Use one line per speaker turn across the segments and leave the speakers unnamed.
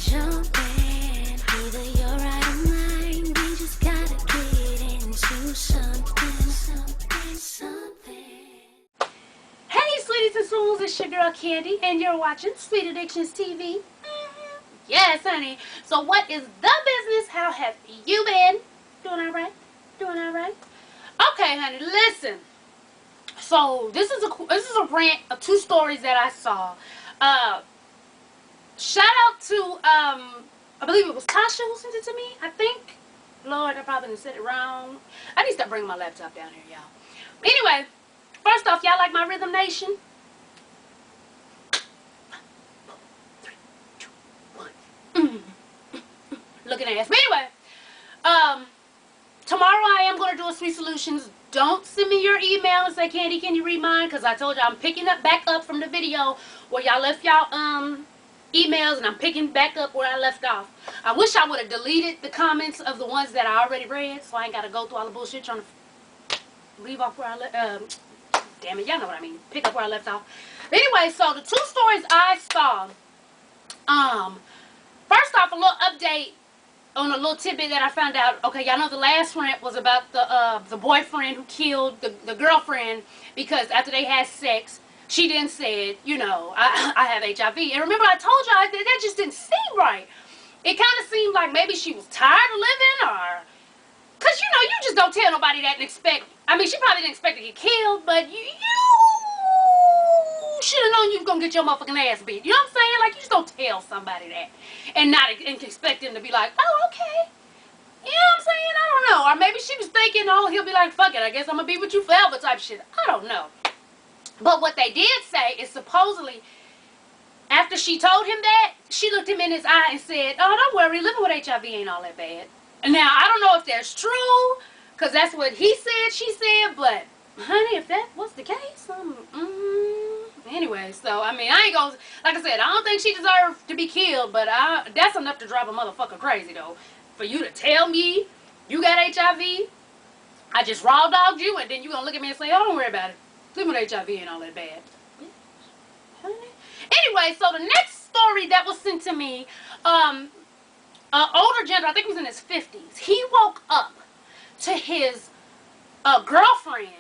jumping. Either you're right or mine. We just gotta get into something.
Hey, sweeties and swools, it's your girl Candy, and you're watching Sweet Addictions TV. Yes, honey. So what is the business? How have you been? Doing all right? Doing all right? Okay, honey, listen. So this is a rant of 2 stories that I saw. Shout out to I believe it was Tasha who sent it to me. I think. Lord, I probably said it wrong. I need to start bringing my laptop down here, y'all. Anyway, first off, y'all like my Rhythm Nation? 3, 2, 1. Looking ass. But anyway, tomorrow I am going to do a Sweet Solutions. Don't send me your email and say, Candy, can you read mine? Because I told you I'm picking up back up from the video where y'all left y'all emails, and I'm picking back up where I left off. I wish I would have deleted the comments of the ones that I already read, so I ain't got to go through all the bullshit trying to leave off where I left. Damn it, y'all know what I mean. Pick up where I left off. Anyway, so the 2 stories I saw. First off, a little update on a little tidbit that I found out. Okay, y'all know the last rant was about the boyfriend who killed the girlfriend because after they had sex, she then said, you know, I have HIV. And remember, I told y'all that just didn't seem right. It kind of seemed like maybe she was tired of living, or because, you know, you just don't tell nobody that and expect. I mean, she probably didn't expect to get killed, but you should have known you was going to get your motherfucking ass beat. You know what I'm saying? Like, you just don't tell somebody that and not expect them to be like, oh, okay. You know what I'm saying? I don't know. Or maybe she was thinking, oh, he'll be like, fuck it, I guess I'm going to be with you forever type shit. I don't know. But what they did say is supposedly, after she told him that, she looked him in his eye and said, oh, don't worry, living with HIV ain't all that bad. Now, I don't know if that's true, because that's what he said, she said, but, honey, if that was the case, anyway, so, I mean, I ain't gonna, like I said, I don't think she deserved to be killed, but that's enough to drive a motherfucker crazy, though. For you to tell me you got HIV, I just raw dogged you, and then you gonna look at me and say, oh, don't worry about it. Living with HIV ain't all that bad. Honey. Anyway, so the next story that was sent to me, older gentleman, I think he was in his 50s. He woke up to his girlfriend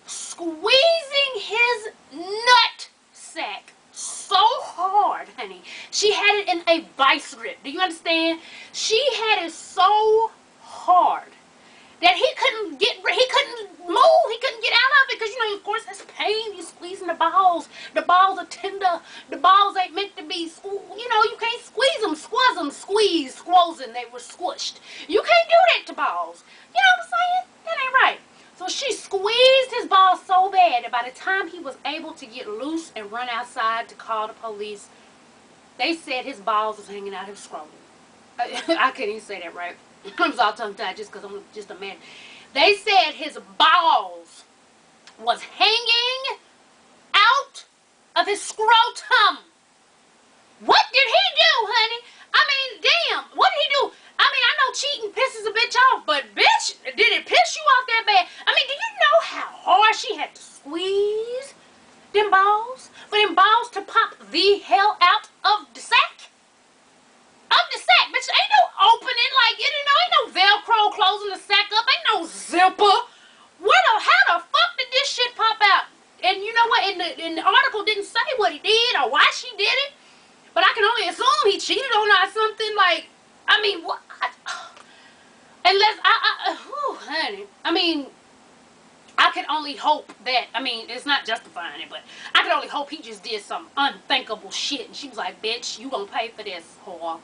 squeezing his nut sack so hard, honey. She had it in a vice grip. Do you understand? She had it so hard that he couldn't move, he couldn't get out of it, because, you know, of course, that's pain. You're squeezing the balls. The balls are tender. The balls ain't meant to be, you know, you can't squeeze them, squozen. They were squished. You can't do that to balls. You know what I'm saying? That ain't right. So she squeezed his balls so bad that by the time he was able to get loose and run outside to call the police, they said his balls was hanging out his scrotum. I couldn't even say that right. I was all tongue-tied just because I'm just a man. They said his balls was hanging out of his scrotum. What did he do, honey? I mean, damn. What did he do? I mean, I know cheating pisses a bitch off, but bitch, did it piss you off that bad? I mean, do you know how hard she had to squeeze them balls for them balls to pop the hell out of the sack? Bitch, ain't no opening, like, you know, ain't no Velcro closing the sack up, ain't no zipper. How the fuck did this shit pop out? And you know what, in the article didn't say what he did or why she did it, but I can only assume he cheated on her or something, like, I mean, what? Unless, honey, I mean, I can only hope that, I mean, it's not justifying it, but I can only hope he just did some unthinkable shit, and she was like, bitch, you gonna pay for this, whore.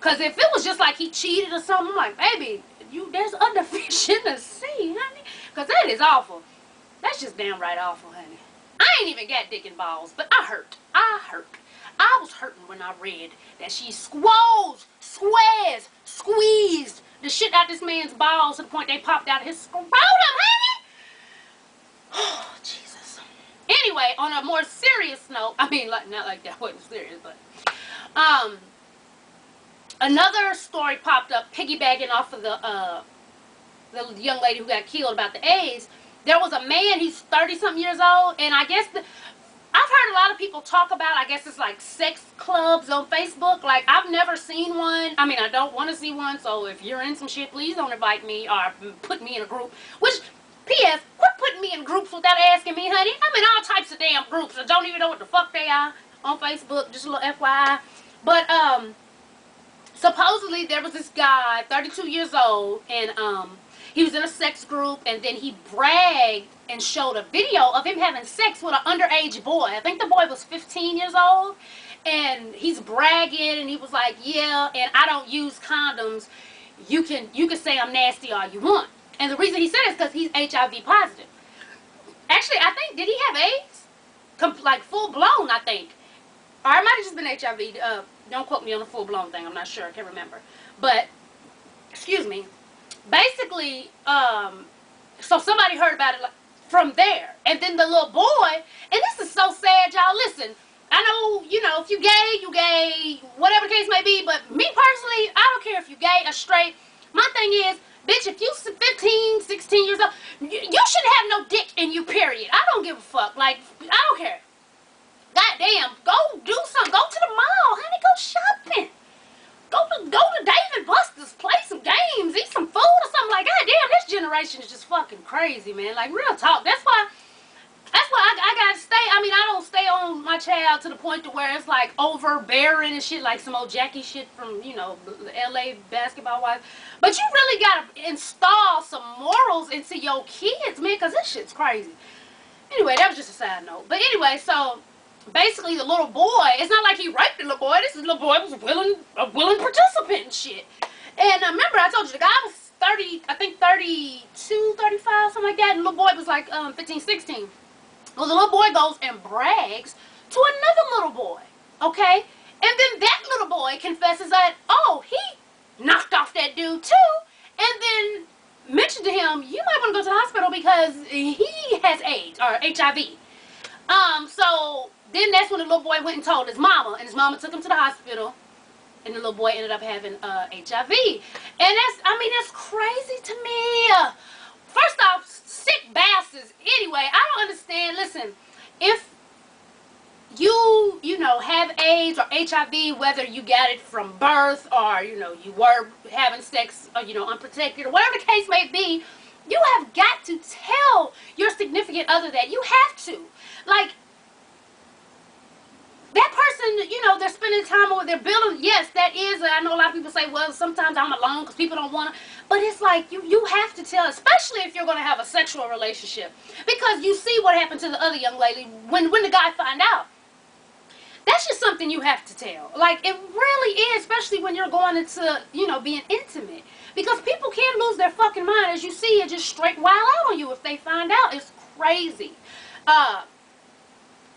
Because if it was just like he cheated or something, I'm like, baby, there's other fish in the sea, honey. Because that is awful. That's just downright awful, honey. I ain't even got dick and balls, but I hurt. I was hurting when I read that she squeezed the shit out this man's balls to the point they popped out of his scrotum, honey. Oh, Jesus. Anyway, on a more serious note, I mean, like, not like that wasn't serious, but, another story popped up piggybacking off of the young lady who got killed about the AIDS. There was a man, he's 30-something years old, and I guess I I've heard a lot of people talk about, I guess it's like sex clubs on Facebook. Like, I've never seen one. I mean, I don't want to see one, so if you're in some shit, please don't invite me or put me in a group. Which, P.S., quit putting me in groups without asking me, honey. I'm in all types of damn groups. I don't even know what the fuck they are on Facebook. Just a little FYI. But, supposedly there was this guy, 32 years old, and, he was in a sex group, and then he bragged and showed a video of him having sex with an underage boy. I think the boy was 15 years old, and he's bragging, and he was like, yeah, and I don't use condoms. You can say I'm nasty all you want. And the reason he said it is because he's HIV positive. Actually, I think, did he have AIDS? Like, full-blown, I think. Or it might have just been HIV. Don't quote me on the full-blown thing. I'm not sure. I can't remember. But, excuse me. Basically, so somebody heard about it from there. And then the little boy, and this is so sad, y'all. Listen, I know, you know, if you gay, whatever the case may be. But me personally, I don't care if you gay or straight. My thing is, bitch, if you 15, 16 years old, you shouldn't have no dick in you, period. I don't give a fuck. Like, I don't care. Goddamn, go do something. Go to the mall, honey. Go shopping. Go to Dave & Buster's, play some games, eat some food or something. Like, goddamn, this generation is just fucking crazy, man. Like, real talk. That's why I gotta stay. I mean, I don't stay on my child to the point to where it's like overbearing and shit, like some old Jackie shit from, you know, the LA basketball wives. But you really gotta install some morals into your kids, man, because this shit's crazy. Anyway, that was just a side note. But anyway, so basically the little boy, it's not like he raped the little boy. This little boy was a willing participant and shit. And remember, I told you the guy was 30, I think 32, 35, something like that. And the little boy was like 15, 16. Well, the little boy goes and brags to another little boy, okay? And then that little boy confesses that, oh, he knocked off that dude too. And then mentioned to him, you might want to go to the hospital because he has AIDS or HIV. So then that's when the little boy went and told his mama, and his mama took him to the hospital, and the little boy ended up having HIV. And that's crazy to me. First off, sick bastards. Anyway, I don't understand. Listen, if you know, have AIDS or HIV, whether you got it from birth or, you know, you were having sex, or, you know, unprotected, or whatever the case may be, you have got to tell your significant other that. You have to. Like, that person, you know, they're spending time with, they're building, yes, that is, I know a lot of people say, well, sometimes I'm alone because people don't want to, but it's like, you have to tell, especially if you're going to have a sexual relationship, because you see what happened to the other young lady when the guy find out. That's just something you have to tell. Like, it really is, especially when you're going into, you know, being intimate, because people can lose their fucking mind, as you see, and just straight wild out on you if they find out. It's crazy.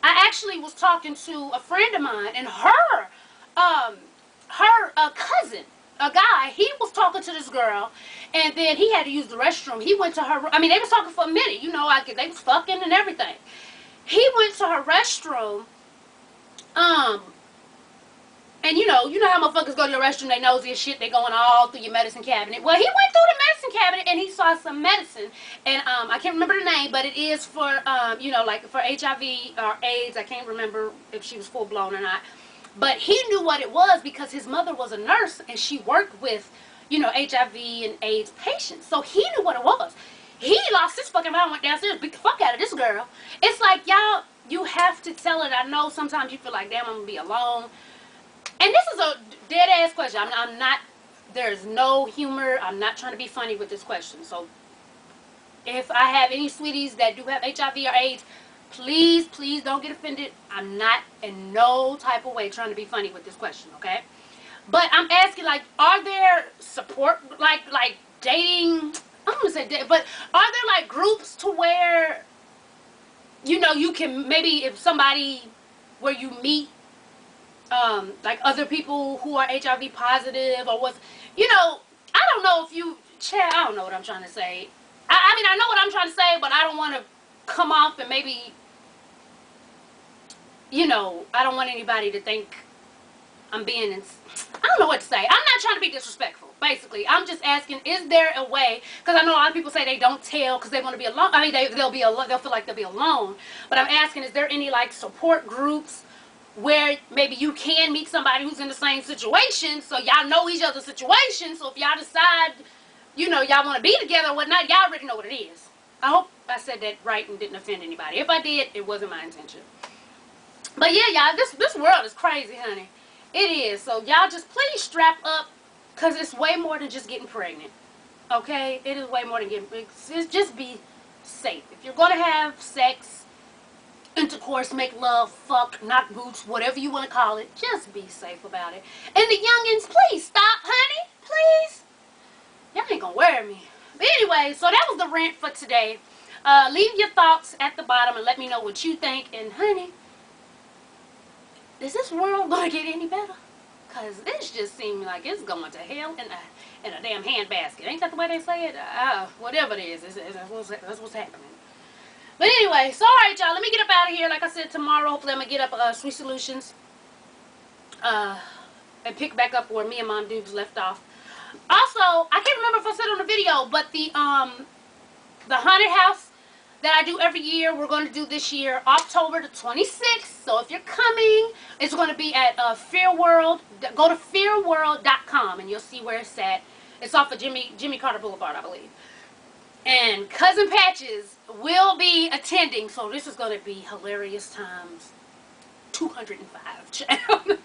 I actually was talking to a friend of mine, and her cousin, a guy, he was talking to this girl, and then he had to use the restroom. He went to her, I mean, they was talking for a minute, you know, they was fucking and everything. He went to her restroom, and you know how motherfuckers go to your restroom, they nosy as shit, they going all through your medicine cabinet. Well, he went through the medicine cabinet, and he saw some medicine, and I can't remember the name, but it is for, you know, like for HIV or AIDS. I can't remember if she was full-blown or not. But he knew what it was because his mother was a nurse, and she worked with, you know, HIV and AIDS patients. So he knew what it was. He lost his fucking mind, went downstairs, beat the fuck out of this girl. It's like, y'all, you have to tell it. I know sometimes you feel like, damn, I'm going to be alone. And this is a dead-ass question. I'm not, there's no humor. I'm not trying to be funny with this question. So if I have any sweeties that do have HIV or AIDS, please, please don't get offended. I'm not in no type of way trying to be funny with this question, okay? But I'm asking, like, are there support, like dating, I'm going to say dating, but are there, like, groups to where, you know, you can maybe, if somebody, where you meet, like other people who are HIV positive or what's, you know, I don't know if you, I don't know what I'm trying to say. I mean, I know what I'm trying to say, but I don't want to come off and maybe, you know, I don't want anybody to think I'm being, I don't know what to say. I'm not trying to be disrespectful, basically. I'm just asking, is there a way, because I know a lot of people say they don't tell because they want to be alone. I mean, they'll be alone, they'll feel like they'll be alone. But I'm asking, is there any, like, support groups where maybe you can meet somebody who's in the same situation, so y'all know each other's situation, so if y'all decide, you know, y'all want to be together or whatnot, y'all already know what it is. I hope I said that right and didn't offend anybody. If I did, it wasn't my intention. But yeah, y'all, this world is crazy, honey. It is. So y'all just please strap up, because it's way more than just getting pregnant. Okay? It is way more than getting pregnant. Just be safe. If you're going to have sex, intercourse, make love, fuck, knock boots, whatever you want to call it, just be safe about it. And the youngins, please stop, honey. Please. Y'all ain't going to wear me. But anyway, so that was the rant for today. Leave your thoughts at the bottom and let me know what you think. And honey, is this world going to get any better? Because this just seems like it's going to hell in a damn handbasket. Ain't that the way they say it? Whatever it is, that's what's happening. But anyway, so alright, y'all, let me get up out of here. Like I said, tomorrow, hopefully I'm going to get up Sweet Solutions and pick back up where me and Mom Dukes left off. Also, I can't remember if I said on the video, but the haunted house that I do every year, we're going to do this year, October the 26th. So if you're coming, it's going to be at Fear World. Go to fearworld.com and you'll see where it's at. It's off of Jimmy Carter Boulevard, I believe. And Cousin Patches will be attending, so this is going to be hilarious times 205, child.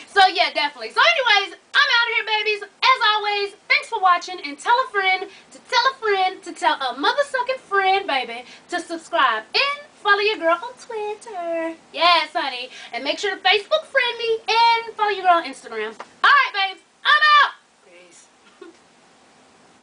So yeah, definitely. So anyways, I'm out of here, babies. As always, thanks for watching, and tell a friend to tell a friend to tell a mother-sucking friend, baby, to subscribe and follow your girl on Twitter. Yes, honey. And make sure to Facebook friend me and follow your girl on Instagram. All right, babes.